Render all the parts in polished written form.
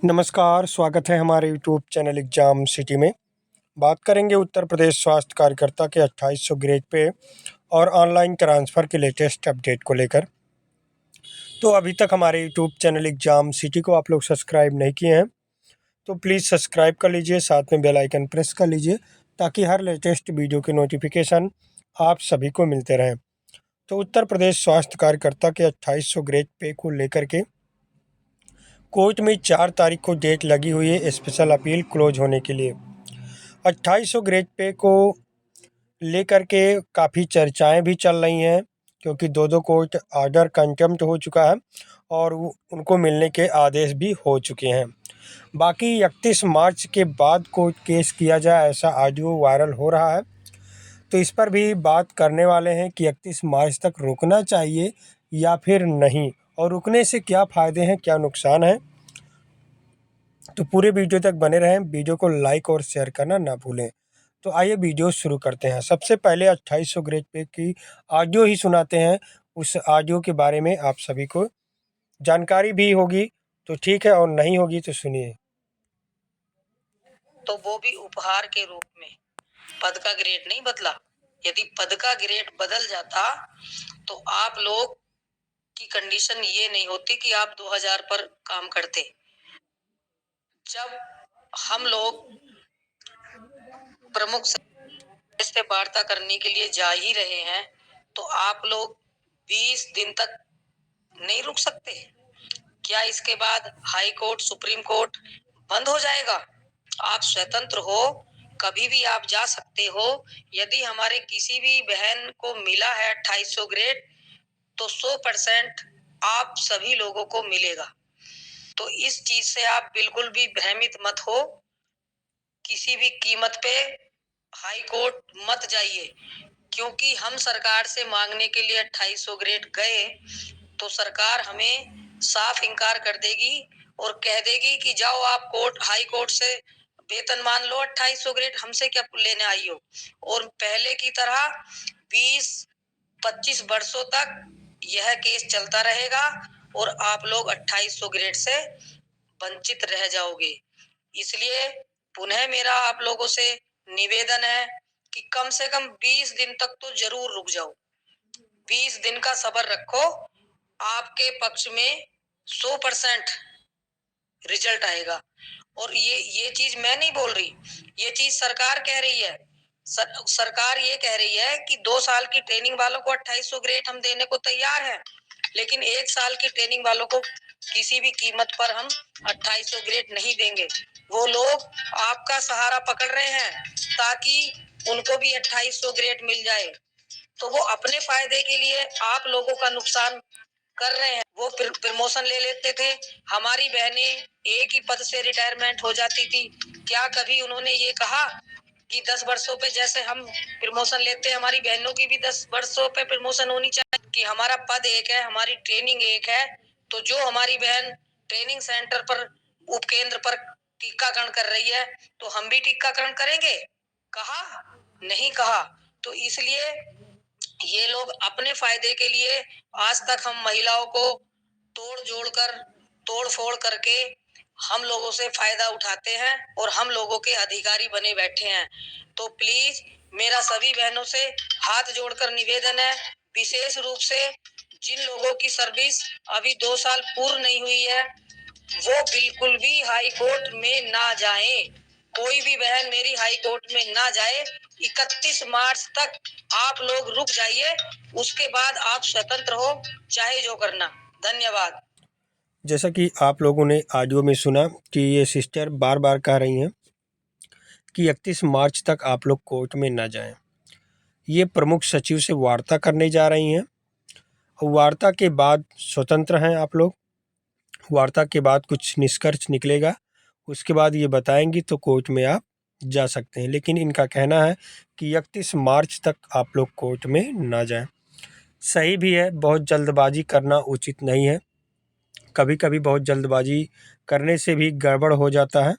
नमस्कार, स्वागत है हमारे यूट्यूब चैनल एग्जाम सिटी में। बात करेंगे उत्तर प्रदेश स्वास्थ्य कार्यकर्ता के 2800 ग्रेड पे और ऑनलाइन ट्रांसफ़र के लेटेस्ट अपडेट को लेकर। तो अभी तक हमारे यूट्यूब चैनल एग्जाम सिटी को आप लोग सब्सक्राइब नहीं किए हैं तो प्लीज़ सब्सक्राइब कर लीजिए, साथ में बेल आइकन प्रेस कर लीजिए ताकि हर लेटेस्ट वीडियो के नोटिफिकेशन आप सभी को मिलते रहें। तो उत्तर प्रदेश स्वास्थ्य कार्यकर्ता के 2800 ग्रेड पे को लेकर के कोर्ट में 4 तारीख को डेट लगी हुई है स्पेशल अपील क्लोज होने के लिए। 2800 ग्रेड पे को लेकर के काफ़ी चर्चाएं भी चल रही हैं क्योंकि दो कोर्ट ऑर्डर कंटेम्प्ट हो चुका है और उनको मिलने के आदेश भी हो चुके हैं। बाकी 31 मार्च के बाद कोर्ट केस किया जाए ऐसा ऑडियो वायरल हो रहा है, तो इस पर भी बात करने वाले हैं कि 31 मार्च तक रुकना चाहिए या फिर नहीं, और रुकने से क्या फ़ायदे हैं क्या नुकसान है। तो पूरे वीडियो तक बने रहें, वीडियो को लाइक और शेयर करना ना भूलें। तो आइए वीडियो शुरू करते हैं। सबसे पहले 2800 ग्रेड पे की ऑडियो ही सुनाते हैं। उस ऑडियो के बारे में आप सभी को जानकारी भी होगी तो ठीक है, और नहीं होगी तो सुनिए। तो वो भी उपहार के रूप में। पद का ग्रेड नहीं बदला। यदि पद का ग्रेड बदल जाता तो आप लोग की कंडीशन ये नहीं होती कि आप 2000 पर काम करते। जब हम लोग प्रमुख से वार्ता करने के लिए जा ही रहे हैं तो आप लोग 20 दिन तक नहीं रुक सकते क्या? इसके बाद हाई कोर्ट, सुप्रीम कोर्ट बंद हो जाएगा? आप स्वतंत्र हो, कभी भी आप जा सकते हो। यदि हमारे किसी भी बहन को मिला है 2800 ग्रेड तो 100% आप सभी लोगों को मिलेगा। तो इस चीज से आप बिल्कुल भी भ्रमित मत हो। किसी भी कीमत पे हाई कोर्ट मत जाइए, क्योंकि हम सरकार से मांगने के लिए 2800 ग्रेड गए तो सरकार हमें साफ इनकार कर देगी और कह देगी कि जाओ आप कोर्ट, हाई कोर्ट से वेतन मान लो 2800 ग्रेड, हमसे क्या लेने आई हो। और पहले की तरह 20-25 वर्षों तक यह केस चलता रहेगा और आप लोग 2800 ग्रेड से वंचित रह जाओगे। इसलिए पुनः मेरा आप लोगों से निवेदन है कि कम से कम 20 दिन तक तो जरूर रुक जाओ। 20 दिन का सब्र रखो, आपके पक्ष में 100% रिजल्ट आएगा। और ये चीज मैं नहीं बोल रही, ये चीज सरकार कह रही है। सरकार ये कह रही है कि 2 साल की ट्रेनिंग वालों को 2800 ग्रेड हम देने को तैयार हैं, लेकिन 1 साल की ट्रेनिंग वालों को किसी भी कीमत पर हम 2800 ग्रेड नहीं देंगे। वो लोग आपका सहारा पकड़ रहे हैं ताकि उनको भी 2800 ग्रेड मिल जाए, तो वो अपने फायदे के लिए आप लोगों का नुकसान कर रहे हैं। वो प्रमोशन ले लेते थे, हमारी बहनें एक ही पद से रिटायरमेंट हो जाती थी। क्या कभी उन्होंने ये कहा कि 10 वर्षों पे जैसे हम प्रमोशन लेते हैं, हमारी बहनों की भी 10 वर्षों पे प्रमोशन होनी चाहिए? कि हमारा पद एक है, हमारी ट्रेनिंग एक है, तो जो हमारी बहन ट्रेनिंग सेंटर पर, उपकेंद्र पर टीकाकरण कर रही है तो हम भी टीकाकरण करेंगे? कहा? नहीं कहा। तो इसलिए ये लोग अपने फायदे के लिए आज तक हम महिलाओं को तोड़ फोड़ करके हम लोगों से फायदा उठाते हैं और हम लोगों के अधिकारी बने बैठे हैं। तो प्लीज मेरा सभी बहनों से हाथ जोड़कर निवेदन है, विशेष रूप से जिन लोगों की सर्विस अभी 2 साल पूर्ण नहीं हुई है वो बिल्कुल भी हाई कोर्ट में ना जाएं। कोई भी बहन मेरी हाई कोर्ट में ना जाए। 31 मार्च तक आप लोग रुक जाइए, उसके बाद आप स्वतंत्र हो, चाहे जो करना। धन्यवाद। जैसा कि आप लोगों ने ऑडियो में सुना कि ये सिस्टर बार बार कह रही हैं कि 31 मार्च तक आप लोग कोर्ट में ना जाएं। ये प्रमुख सचिव से वार्ता करने जा रही हैं। वार्ता के बाद स्वतंत्र हैं आप लोग। वार्ता के बाद कुछ निष्कर्ष निकलेगा, उसके बाद ये बताएंगी तो कोर्ट में आप जा सकते हैं। लेकिन इनका कहना है कि 31 मार्च तक आप लोग कोर्ट में ना जाएं। सही भी है, बहुत जल्दबाजी करना उचित नहीं है। कभी कभी बहुत जल्दबाजी करने से भी गड़बड़ हो जाता है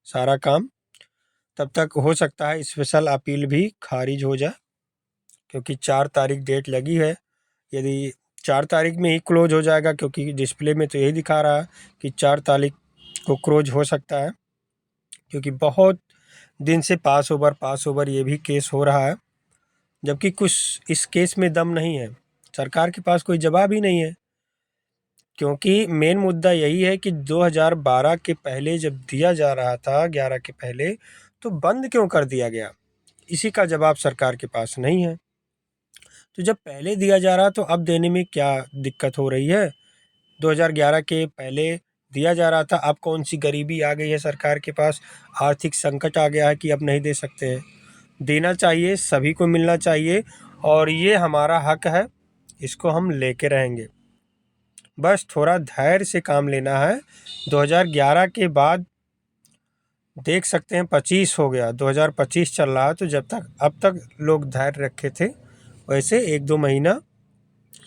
सारा काम। तब तक हो सकता है स्पेशल अपील भी खारिज हो जाए, क्योंकि 4 तारीख डेट लगी है। यदि 4 तारीख में ही क्लोज हो जाएगा, क्योंकि डिस्प्ले में तो यही दिखा रहा है कि 4 तारीख को क्रोज हो सकता है, क्योंकि बहुत दिन से पास ओवर ये भी केस हो रहा है, जबकि कुछ इस केस में दम नहीं है, सरकार के पास कोई जवाब ही नहीं है। क्योंकि मेन मुद्दा यही है कि 2012 के पहले जब दिया जा रहा था, 11 के पहले, तो बंद क्यों कर दिया गया? इसी का जवाब सरकार के पास नहीं है। तो जब पहले दिया जा रहा तो अब देने में क्या दिक्कत हो रही है? 2011 के पहले दिया जा रहा था, अब कौन सी गरीबी आ गई है सरकार के पास, आर्थिक संकट आ गया है कि अब नहीं दे सकते हैं? देना चाहिए, सभी को मिलना चाहिए, और ये हमारा हक है, इसको हम लेके रहेंगे। बस थोड़ा धैर्य से काम लेना है। 2011 के बाद देख सकते हैं 25 हो गया, 2025 चल रहा है, तो जब तक अब तक लोग धैर्य रखे थे, वैसे 1-2 महीना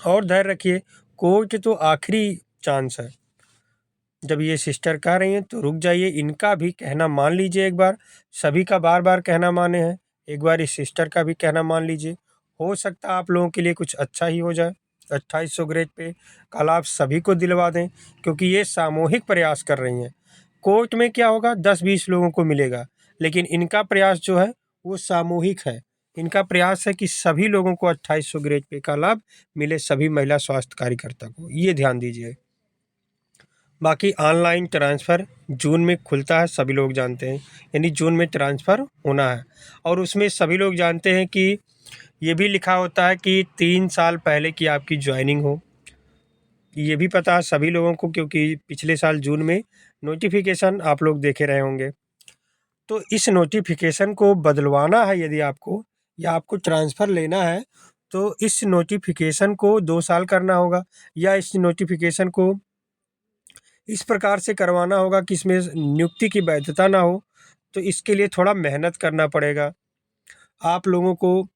और धैर्य रखिए। कोर्ट तो आखिरी चांस है। जब ये सिस्टर कह रही हैं तो रुक जाइए, इनका भी कहना मान लीजिए एक बार। सभी का बार बार कहना माने हैं, एक बार इस सिस्टर का भी कहना मान लीजिए। हो सकता है आप लोगों के लिए कुछ अच्छा ही हो जाए। 2800 ग्रेड पे कल आप सभी को दिलवा दें, क्योंकि ये सामूहिक प्रयास कर रही हैं। कोर्ट में क्या होगा, 10-20 लोगों को मिलेगा, लेकिन इनका प्रयास जो है वो सामूहिक है। इनका प्रयास है कि सभी लोगों को 2800 ग्रेड पे का लाभ मिले, सभी महिला स्वास्थ्य कार्यकर्ता को, ये ध्यान दीजिए। बाकी ऑनलाइन ट्रांसफ़र जून में खुलता है, सभी लोग जानते हैं, यानी जून में ट्रांसफ़र होना है। और उसमें सभी लोग जानते हैं कि ये भी लिखा होता है कि 3 साल पहले की आपकी जॉइनिंग हो। ये भी पता है सभी लोगों को, क्योंकि पिछले साल जून में नोटिफिकेशन आप लोग देखे रहे होंगे। तो इस नोटिफिकेशन को बदलवाना है यदि आपको, या आपको ट्रांसफ़र लेना है, तो इस नोटिफिकेशन को 2 साल करना होगा, या इस नोटिफिकेशन को इस प्रकार से करवाना होगा कि इसमें नियुक्ति की वैधता ना हो। तो इसके लिए थोड़ा मेहनत करना पड़ेगा। आप लोगों को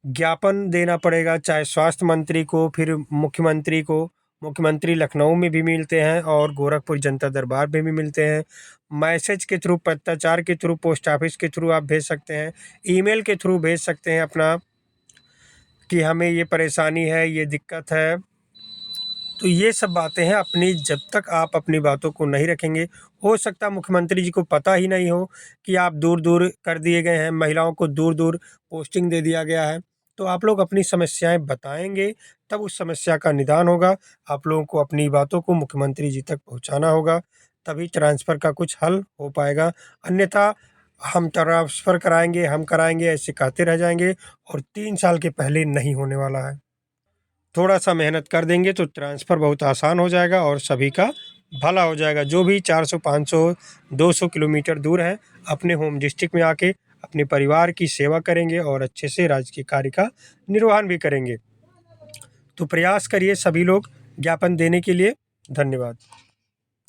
ज्ञापन देना पड़ेगा, चाहे स्वास्थ्य मंत्री को, फिर मुख्यमंत्री को। मुख्यमंत्री लखनऊ में भी मिलते हैं और गोरखपुर जनता दरबार में भी मिलते हैं। मैसेज के थ्रू, पत्राचार के थ्रू, पोस्ट ऑफिस के थ्रू आप भेज सकते हैं, ईमेल के थ्रू भेज सकते हैं अपना, कि हमें ये परेशानी है, ये दिक्कत है। तो ये सब बातें हैं अपनी, जब तक आप अपनी बातों को नहीं रखेंगे, हो सकता है मुख्यमंत्री जी को पता ही नहीं हो कि आप दूर दूर कर दिए गए हैं, महिलाओं को दूर दूर पोस्टिंग दे दिया गया है। तो आप लोग अपनी समस्याएं बताएंगे, तब उस समस्या का निदान होगा। आप लोगों को अपनी बातों को मुख्यमंत्री जी तक पहुंचाना होगा, तभी ट्रांसफ़र का कुछ हल हो पाएगा। अन्यथा हम ट्रांसफ़र कराएंगे, हम कराएंगे, ऐसे कहते रह जाएंगे, और 3 साल के पहले नहीं होने वाला है। थोड़ा सा मेहनत कर देंगे तो ट्रांसफ़र बहुत आसान हो जाएगा और सभी का भला हो जाएगा। जो भी 400, 500, 200 किलोमीटर दूर हैं, अपने होम डिस्ट्रिक्ट में आके अपने परिवार की सेवा करेंगे और अच्छे से राजकीय कार्य का निर्वहन भी करेंगे। तो प्रयास करिए सभी लोग ज्ञापन देने के लिए। धन्यवाद।